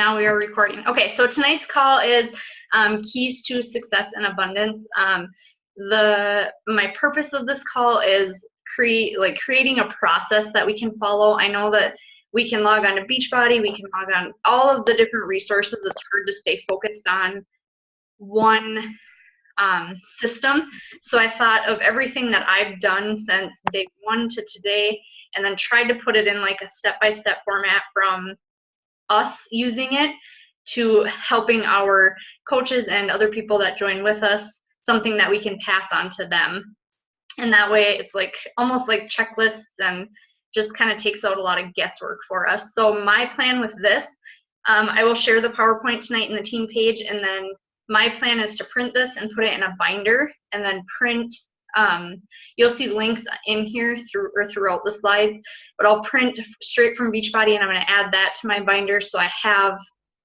Now we are recording. Okay, so tonight's call is keys to success and abundance. My purpose of this call is creating a process that we can follow. I know that we can log on to Beachbody, we can log on all of the different resources. It's hard to stay focused on one system. So I thought of everything that I've done since day one to today, and then tried to put it in like a step-by-step format from us using it to helping our coaches and other people that join with us, something that we can pass on to them. And that way it's like almost like checklists and just kind of takes out a lot of guesswork for us. So my plan with this, I will share the PowerPoint tonight in the team page, and then my plan is to print this and put it in a binder, and then print, you'll see links in here throughout the slides, but I'll print straight from Beachbody, and I'm going to add that to my binder so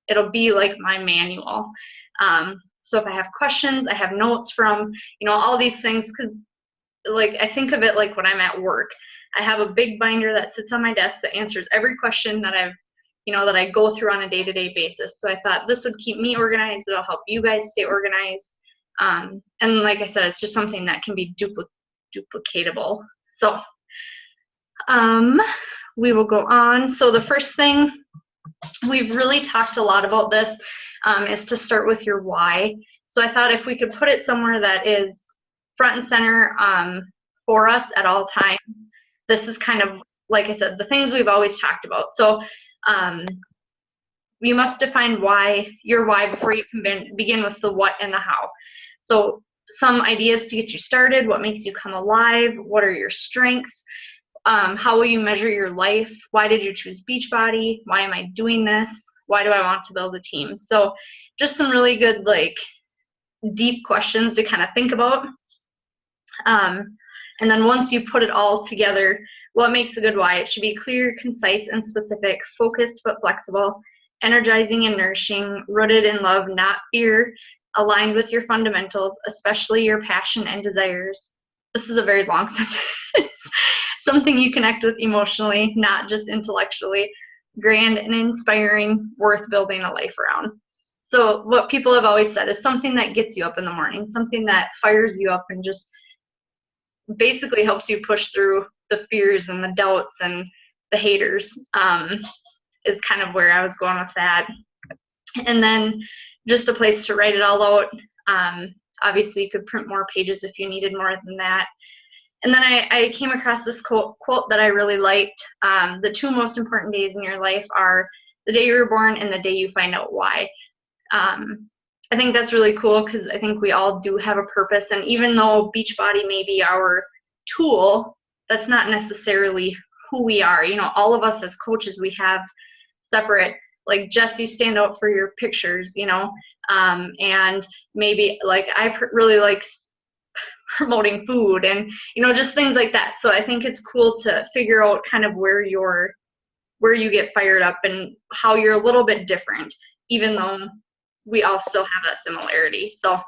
it'll be like my manual. So if I have questions, I have notes from, all these things, because like I think of it like when I'm at work. I have a big binder that sits on my desk that answers every question that that I go through on a day-to-day basis. So I thought this would keep me organized. It'll help you guys stay organized. And like I said, it's just something that can be duplicatable. So we will go on. So the first thing, we've really talked a lot about this, is to start with your why. So I thought if we could put it somewhere that is front and center for us at all times. This is kind of, like I said, the things we've always talked about. So you must define your why before you can begin with the what and the how. So some ideas to get you started: what makes you come alive? What are your strengths? How will you measure your life? Why did you choose Beachbody? Why am I doing this? Why do I want to build a team? So just some really good, deep questions to kind of think about. And then once you put it all together, what makes a good why? It should be clear, concise, and specific, focused but flexible, energizing and nourishing, rooted in love, not fear, aligned with your fundamentals, especially your passion and desires. This is a very long sentence. Something you connect with emotionally, not just intellectually, grand and inspiring, worth building a life around. So what people have always said is something that gets you up in the morning, something that fires you up and just basically helps you push through the fears and the doubts and the haters, is kind of where I was going with that. And then just a place to write it all out. Obviously you could print more pages if you needed more than that. And then I came across this quote that I really liked. The two most important days in your life are the day you were born and the day you find out why. I think that's really cool, because I think we all do have a purpose, and even though Beachbody may be our tool, that's not necessarily who we are. All of us as coaches, we have separate, like Jess, you stand out for your pictures, and maybe I really like promoting food and just things like that. So I think it's cool to figure out kind of where you get fired up and how you're a little bit different, even though we all still have that similarity. So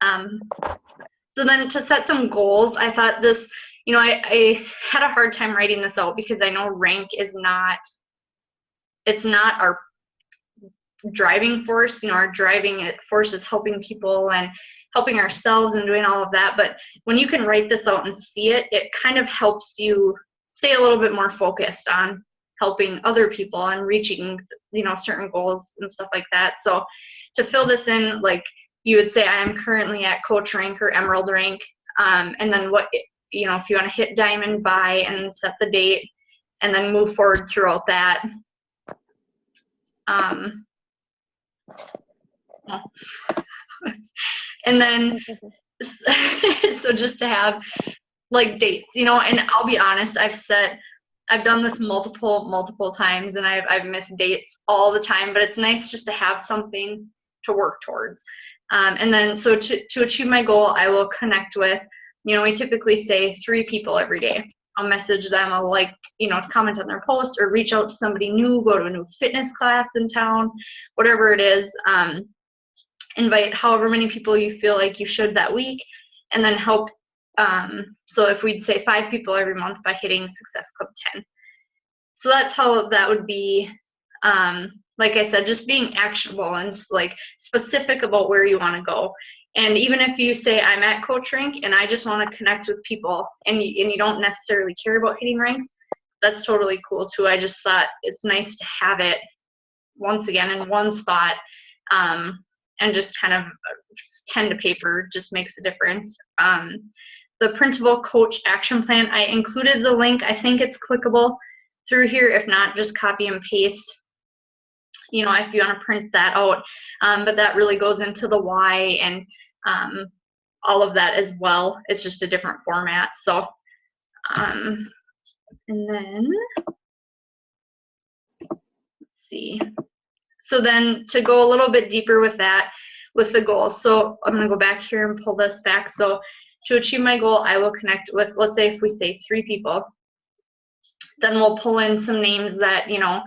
so then to set some goals, I thought this, I had a hard time writing this out, because I know rank is not our driving force. Our driving force is helping people and helping ourselves and doing all of that. But when you can write this out and see it, it kind of helps you stay a little bit more focused on helping other people and reaching, certain goals and stuff like that. So to fill this in, you would say, I am currently at coach rank or emerald rank. And then what, if you want to hit diamond by and set the date and then move forward throughout that. And then, so just to have dates, and I'll be honest, I've done this multiple times, and I've missed dates all the time, but it's nice just to have something to work towards. And then, so to achieve my goal, I will connect with, we typically say 3 people every day. I'll message them, I'll comment on their post, or reach out to somebody new, go to a new fitness class in town, whatever it is. Invite however many people you feel like you should that week, and then help. So if we'd say 5 people every month by hitting Success Club 10. So that's how that would be Like I said, just being actionable and just like specific about where you want to go. And even if you say, I'm at Coach Rank and I just want to connect with people, and you don't necessarily care about hitting ranks, that's totally cool too. I just thought it's nice to have it once again in one spot, and just kind of pen to paper just makes a difference. The printable coach action plan, I included the link. I think it's clickable through here. If not, just copy and paste, you know, if you want to print that out. But that really goes into the why and all of that as well. It's just a different format. So, and then, let's see. So then to go a little bit deeper with that, with the goals. So I'm going to go back here and pull this back. So to achieve my goal, I will connect with, let's say if we say 3 people, then we'll pull in some names that, you know,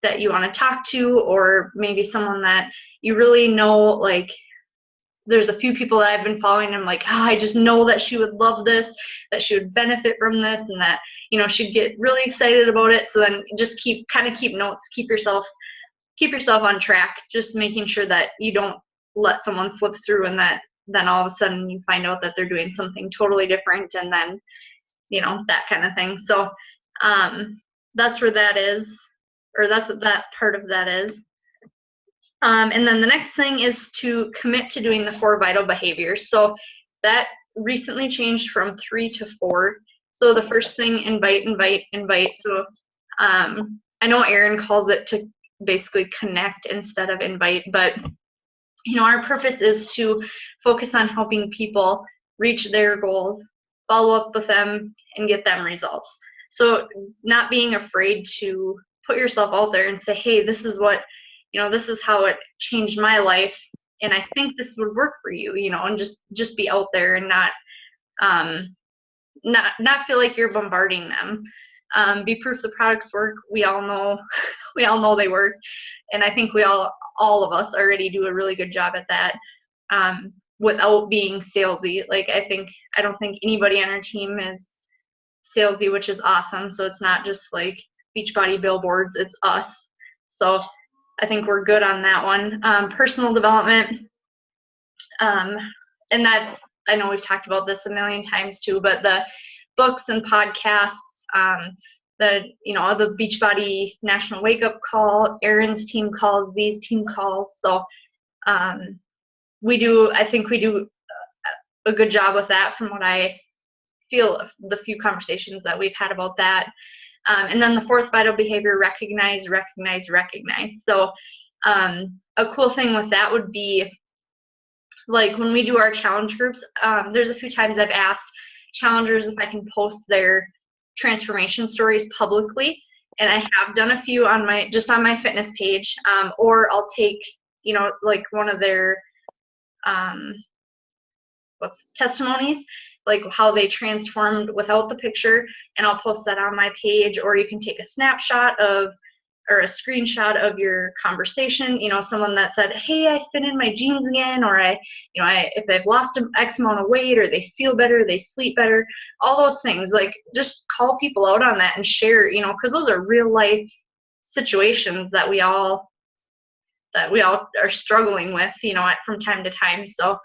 that you want to talk to, or maybe someone that you really know, like there's a few people that I've been following and I'm like, oh, I just know that she would love this, that she would benefit from this, and that, you know, she'd get really excited about it. So then just keep notes, keep yourself on track, just making sure that you don't let someone slip through and that then all of a sudden you find out that they're doing something totally different, and then, you know, that kind of thing. So that's where that is, or that's what that part of that is. And then the next thing is to commit to doing the 4 vital behaviors. So that recently changed from 3 to 4. So the first thing, invite. So I know Erin calls it to basically connect instead of invite, but you know, our purpose is to focus on helping people reach their goals, follow up with them, and get them results. So not being afraid to put yourself out there and say, hey, this is what, you know, this is how it changed my life, and I think this would work for you, you know, and just be out there and not feel like you're bombarding them. Be proof the products work. We all know they work, and I think all of us already do a really good job at that, without being salesy. Like I don't think anybody on our team is salesy, which is awesome. So it's not just like Beachbody billboards, it's us. So I think we're good on that one. Personal development, and that's, I know we've talked about this a million times too, but the books and podcasts, you know, the Beachbody National Wake Up Call, Erin's team calls, these team calls. So I think we do a good job with that from what I feel, the few conversations that we've had about that. And then the 4th vital behavior, recognize. So a cool thing with that would be, like when we do our challenge groups, there's a few times I've asked challengers if I can post their transformation stories publicly, and I have done a few on my fitness page, or I'll take, you know, like one of their testimonies, like how they transformed without the picture, and I'll post that on my page. Or you can take a snapshot or a screenshot of your conversation, you know, someone that said, hey, I fit in my jeans again, or if they've lost an X amount of weight, or they feel better, they sleep better, all those things. Like, just call people out on that and share, you know, because those are real life situations that we all are struggling with, you know, from time to time. So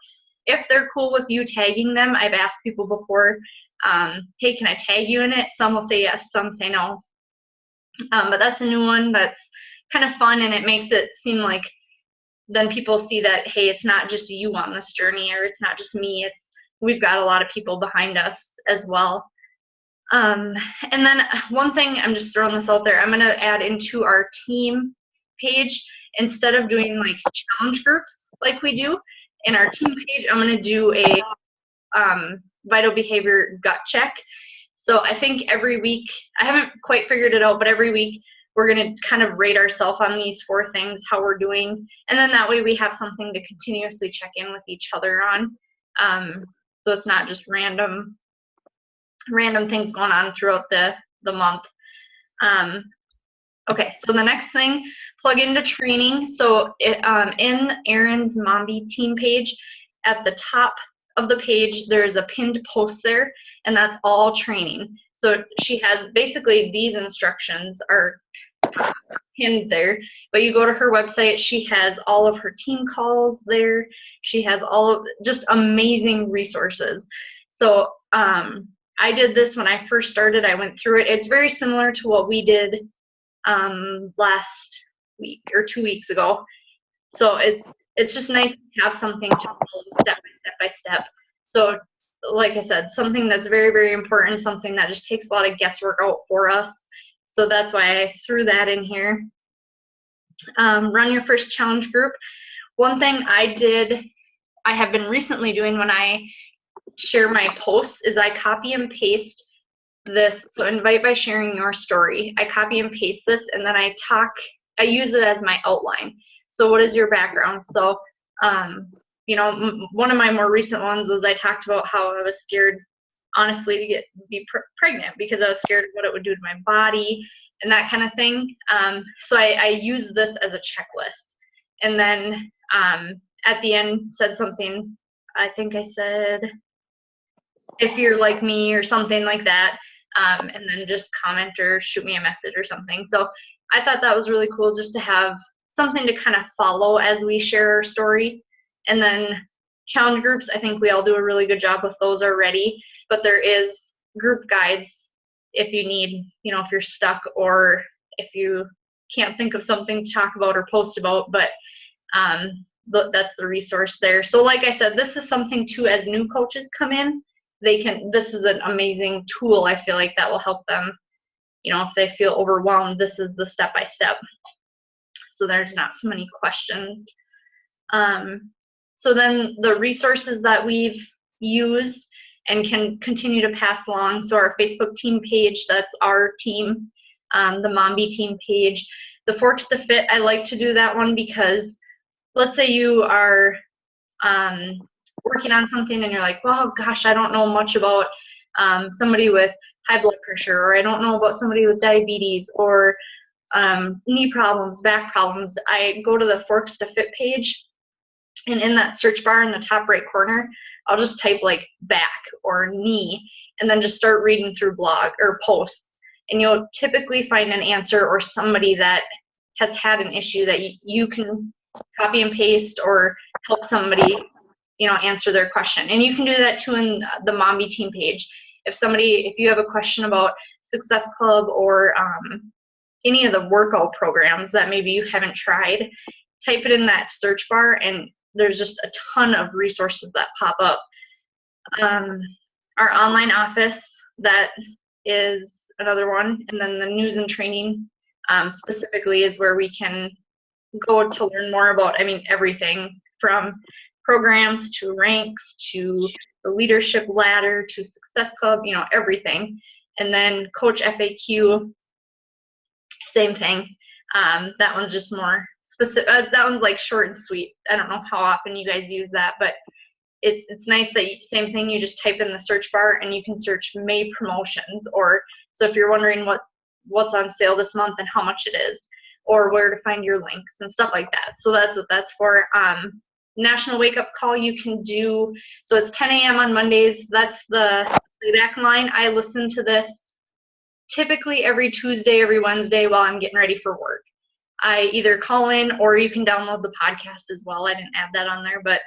if they're cool with you tagging them, I've asked people before, hey, can I tag you in it? Some will say yes, some say no. But that's a new one that's kind of fun, and it makes it seem like then people see that, hey, it's not just you on this journey, or it's not just me, we've got a lot of people behind us as well. And then one thing, I'm just throwing this out there, I'm going to add into our team page, instead of doing like challenge groups like we do in our team page, I'm going to do a vital behavior gut check. So I think every week, I haven't quite figured it out, but every week we're going to kind of rate ourselves on these 4 things, how we're doing. And then that way we have something to continuously check in with each other on. So it's not just random things going on throughout the month. Okay, so the next thing, plug into training. So in Erin's Mombi team page, at the top of the page, there's a pinned post there, and that's all training. So she has basically these instructions are pinned there, but you go to her website, she has all of her team calls there. She has all of just amazing resources. So I did this when I first started. I went through it. It's very similar to what we did last week or 2 weeks ago. So it's just nice to have something to follow step by step. So like I said, something that's very, very important, something that just takes a lot of guesswork out for us. So that's why I threw that in here. Run your first challenge group. One thing I have been recently doing when I share my posts is I copy and paste this. So invite by sharing your story. I copy and paste this, and then I use it as my outline. So what is your background? So, one of my more recent ones was I talked about how I was scared, honestly, to be pregnant because I was scared of what it would do to my body and that kind of thing. So I use this as a checklist. And then at the end said something, I think I said, if you're like me or something like that, and then just comment or shoot me a message or something. So I thought that was really cool just to have something to kind of follow as we share our stories. And then challenge groups, I think we all do a really good job with those already, but there is group guides if you need, if you're stuck or if you can't think of something to talk about or post about, but that's the resource there. So like I said, this is something too, as new coaches come in, this is an amazing tool. I feel like that will help them, if they feel overwhelmed, this is the step-by-step. So there's not so many questions. So then the resources that we've used and can continue to pass along. So our Facebook team page, that's our team, the Mombi team page. The Forks to Fit, I like to do that one because let's say you are working on something and you're like, well, gosh, I don't know much about somebody with high blood pressure, or I don't know about somebody with diabetes or knee problems, back problems. I go to the Forks to Fit page, and in that search bar in the top right corner, I'll just type like back or knee, and then just start reading through blog or posts. And you'll typically find an answer or somebody that has had an issue that you can copy and paste or help somebody, answer their question. And you can do that too in the Mombi team page. If you have a question about Success Club or any of the workout programs that maybe you haven't tried, type it in that search bar and there's just a ton of resources that pop up. Our online office, that is another one. And then the news and training specifically is where we can go to learn more about, everything from programs to ranks to the leadership ladder to Success Club, everything. And then Coach FAQ, same thing. That one's just more specific. That one's like short and sweet. I don't know how often you guys use that, but it's nice that same thing, you just type in the search bar and you can search May promotions, or so if you're wondering what's on sale this month and how much it is, or where to find your links and stuff like that. So that's what that's for. National Wake Up Call you can do. So it's 10 a.m. on Mondays. That's the playback line. I listen to this typically every Tuesday, every Wednesday while I'm getting ready for work. I either call in or you can download the podcast as well. I didn't add that on there, but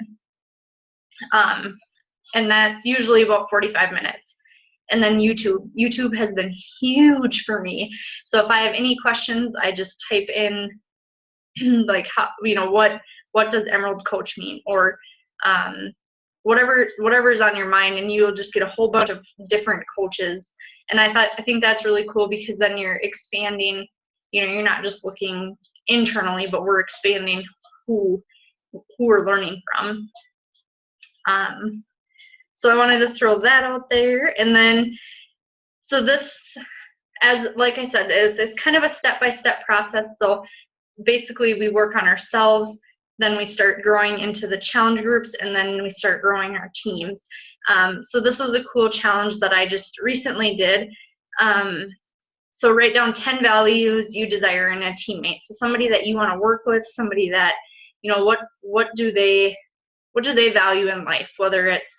and that's usually about 45 minutes. And then YouTube has been huge for me. So if I have any questions, I just type in like how, what does Emerald Coach mean, or whatever is on your mind, and you'll just get a whole bunch of different coaches. And I think that's really cool because then you're expanding. You're not just looking internally, but we're expanding who we're learning from. So I wanted to throw that out there. And then, so this, as like I said, is kind of a step-by-step process. So basically we work on ourselves, then we start growing into the challenge groups, and then we start growing our teams. So this was a cool challenge that I just recently did. So write down 10 values you desire in a teammate. So somebody that you want to work with, somebody that, what do they value in life, whether it's,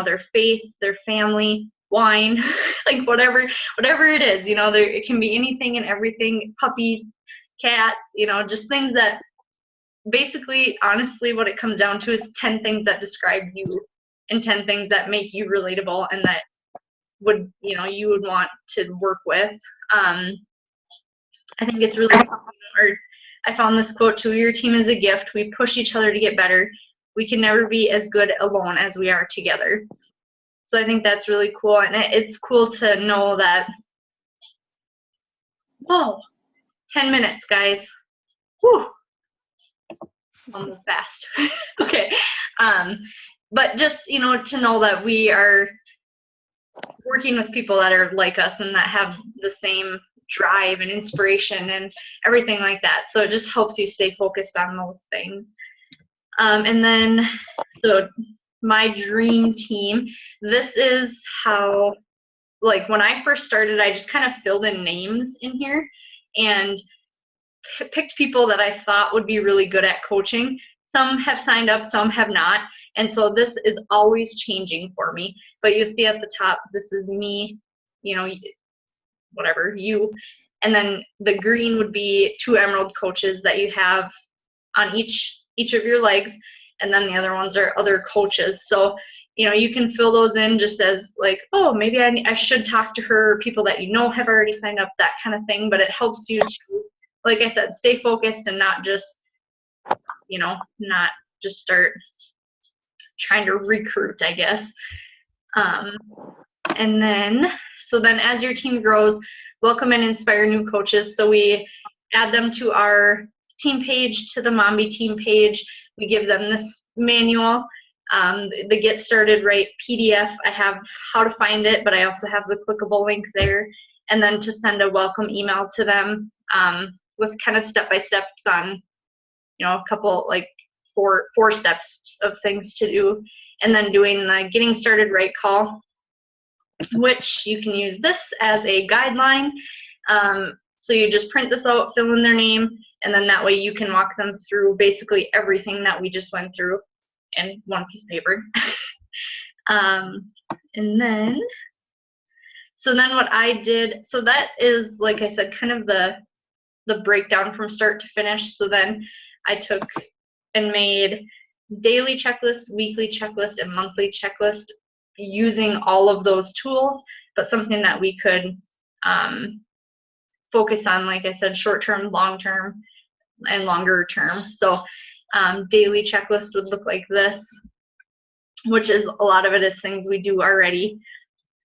their faith, their family, wine, like whatever it is, it can be anything and everything, puppies, cats, just things that basically, honestly, what it comes down to is 10 things that describe you and 10 things that make you relatable and that would, you would want to work with. I think it's really, or I found this quote too, your team is a gift. We push each other to get better. We can never be as good alone as we are together. So I think that's really cool. And it's cool to know that, whoa, 10 minutes, guys. Whew. Almost fast. Okay. But just, to know that we are working with people that are like us and that have the same drive and inspiration and everything like that. So it just helps you stay focused on those things. And then, so my dream team, this is how, like when I first started, I just kind of filled in names in here and picked people that I thought would be really good at coaching. Some have signed up, some have not. And so this is always changing for me. But you see at the top, this is me, whatever, you. And then the green would be 2 emerald coaches that you have on each of your legs. And then the other ones are other coaches. So, you can fill those in just as like, oh, maybe I should talk to her, people that have already signed up, that kind of thing. But it helps you to, like I said, stay focused and not just, not just start trying to recruit, I guess. And then as your team grows, welcome and inspire new coaches. So we add them to our team page, to the Mombi team page. We give them this manual, the Get Started Right PDF. I have how to find it, but I also have the clickable link there. And then to send a welcome email to them with kind of step-by-steps on, a couple, like four steps of things to do. And then doing the Getting Started Right call, which you can use this as a guideline. So you just print this out, fill in their name, and then that way you can walk them through basically everything that we just went through in one piece of paper. And then what I did, so that is, like I said, kind of the breakdown from start to finish. So then I took and made daily checklist, weekly checklist, and monthly checklist using all of those tools, but something that we could focus on, like I said, short-term, long-term, and longer term. So daily checklist would look like this, which is a lot of it is things we do already,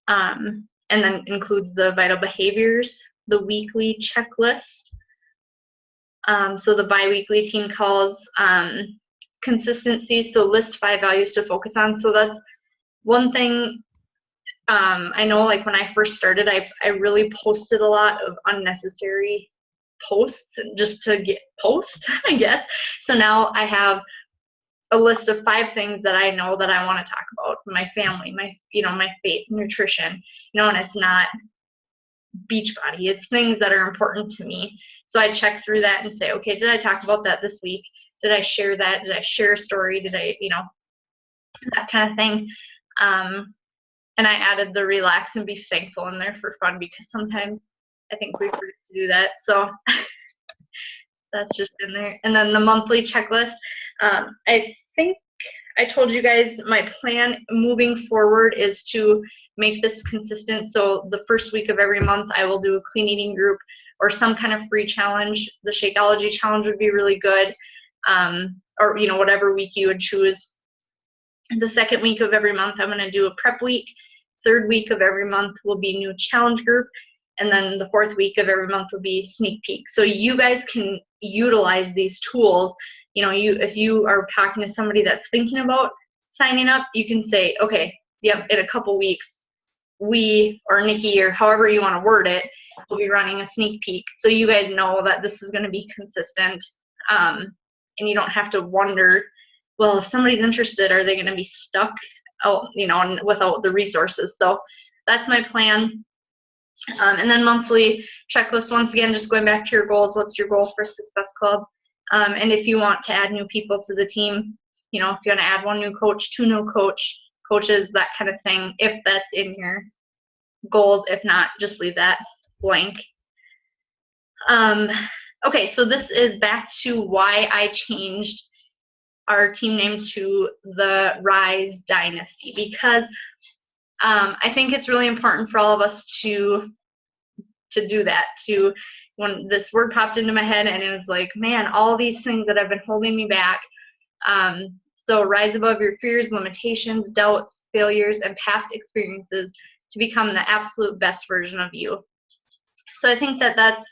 and then includes the vital behaviors. The weekly checklist, so the bi-weekly team calls, consistency, so list 5 values to focus on. So that's one thing. I know, like when I first started, I really posted a lot of unnecessary posts just to get posts, I guess. So now I have a list of 5 things that I know that I want to talk about: my family, my faith, nutrition, and it's not Beachbody. It's things that are important to me. So I check through that and say, okay, did I talk about that this week? Did I share that? Did I share a story? Did I, that kind of thing. And I added the relax and be thankful in there for fun, because sometimes I think we forget to do that. So that's just in there. And then the monthly checklist. I think I told you guys my plan moving forward is to make this consistent. So the first week of every month, I will do a clean eating group or some kind of free challenge. The Shakeology challenge would be really good, or whatever week you would choose. The second week of every month, I'm going to do a prep week. Third week of every month will be new challenge group. And then the fourth week of every month will be sneak peek. So you guys can utilize these tools. If you are talking to somebody that's thinking about signing up, you can say, okay, yep, in a couple weeks, we, or Nikki, or however you want to word it, will be running a sneak peek. So you guys know that this is going to be consistent. And you don't have to wonder, well, if somebody's interested, are they going to be stuck out, without the resources? So that's my plan. And then monthly checklist, once again, just going back to your goals. What's your goal for Success Club? And if you want to add new people to the team, if you want to add 1 new coach, 2 new coaches, that kind of thing, if that's in your goals. If not, just leave that blank. Okay, so this is back to why I changed our team name to the Rise Dynasty, because I think it's really important for all of us to do that. When this word popped into my head, and it was like, man, all these things that have been holding me back. So rise above your fears, limitations, doubts, failures, and past experiences to become the absolute best version of you. So I think that that's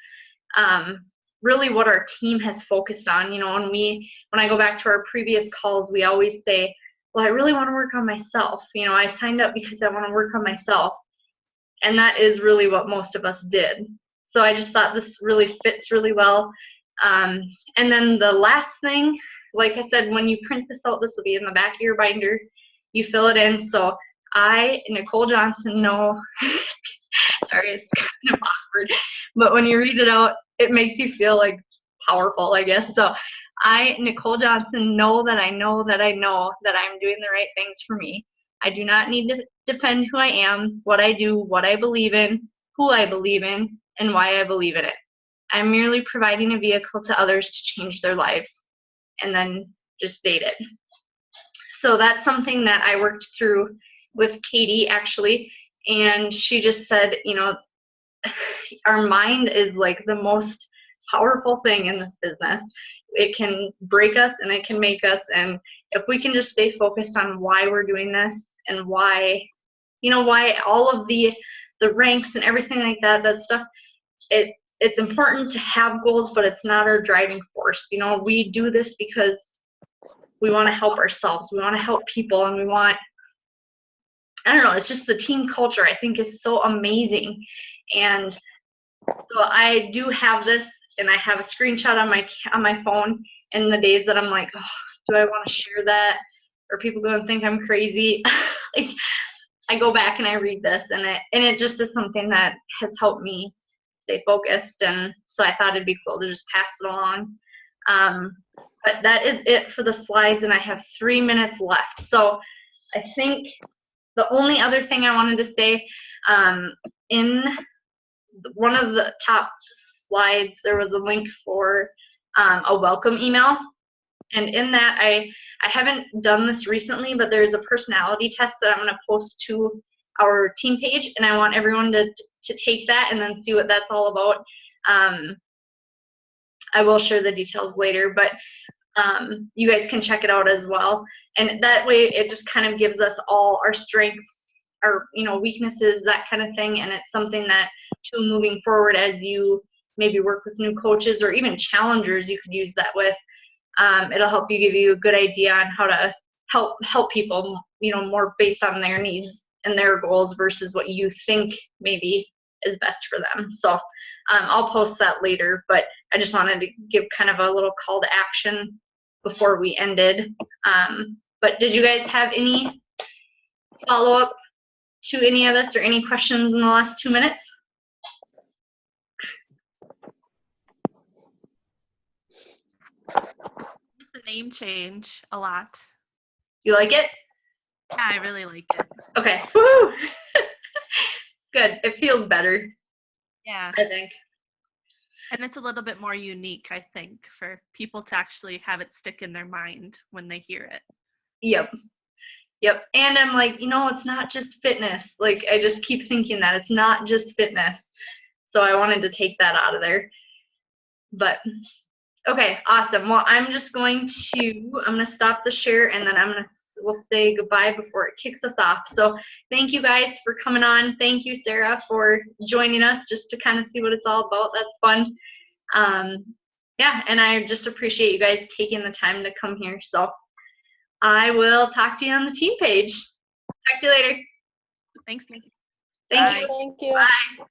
really what our team has focused on. You know, when I go back to our previous calls, we always say, well, I really want to work on myself. You know, I signed up because I want to work on myself. And that is really what most of us did. So I just thought this really fits really well. And then the last thing, like I said, when you print this out, this will be in the back of your binder. You fill it in. So I, Nicole Johnson, know, sorry, it's kind of awkward, but when you read it out, it makes you feel like powerful, I guess. So I, Nicole Johnson, know that I know that I know that I'm doing the right things for me. I do not need to defend who I am, what I do, what I believe in, who I believe in, and why I believe in it. I'm merely providing a vehicle to others to change their lives, and then just date it. So that's something that I worked through with Katie, actually, and she just said, you know, our mind is like the most powerful thing in this business. It can break us and it can make us, and if we can just stay focused on why we're doing this and why, you know, why all of the ranks and everything like that, that stuff, it's important to have goals, but it's not our driving force. You know, we do this because we want to help ourselves, we want to help people, and we want, I don't know, it's just the team culture I think is so amazing. And so I do have this, and I have a screenshot on my phone, and the days that I'm like, oh, do I want to share that? Are people going to think I'm crazy? Like, I go back and I read this, and it just is something that has helped me stay focused, and so I thought it'd be cool to just pass it along. But that is it for the slides, and I have 3 minutes left. So I think the only other thing I wanted to say, in one of the top slides, there was a link for a welcome email. And in that, I haven't done this recently, but there's a personality test that I'm going to post to our team page, and I want everyone to take that and then see what that's all about. I will share the details later, but you guys can check it out as well. And that way, it just kind of gives us all our strengths, our, you know, weaknesses, that kind of thing. And it's something that, too, moving forward, as you maybe work with new coaches or even challengers, you could use that with. It'll help you, give you a good idea on how to help people, you know, more based on their needs and their goals versus what you think maybe is best for them. So I'll post that later, but I just wanted to give kind of a little call to action before we ended. But did you guys have any follow-up to any of this or any questions in the last 2 minutes? The name change a lot. You like it? Yeah, I really like it. Okay. Woo! Good. It feels better. Yeah. I think. And it's a little bit more unique, I think, for people to actually have it stick in their mind when they hear it. Yep. And I'm like, you know, it's not just fitness. Like, I just keep thinking that it's not just fitness. So I wanted to take that out of there. But okay, awesome. Well, I'm going to stop the share, and then we'll say goodbye before it kicks us off. So thank you guys for coming on. Thank you, Sarah, for joining us just to kind of see what it's all about. That's fun. Yeah, and I just appreciate you guys taking the time to come here. So I will talk to you on the team page. Talk to you later. Thanks, Nikki. Thank you. Thank you. Bye.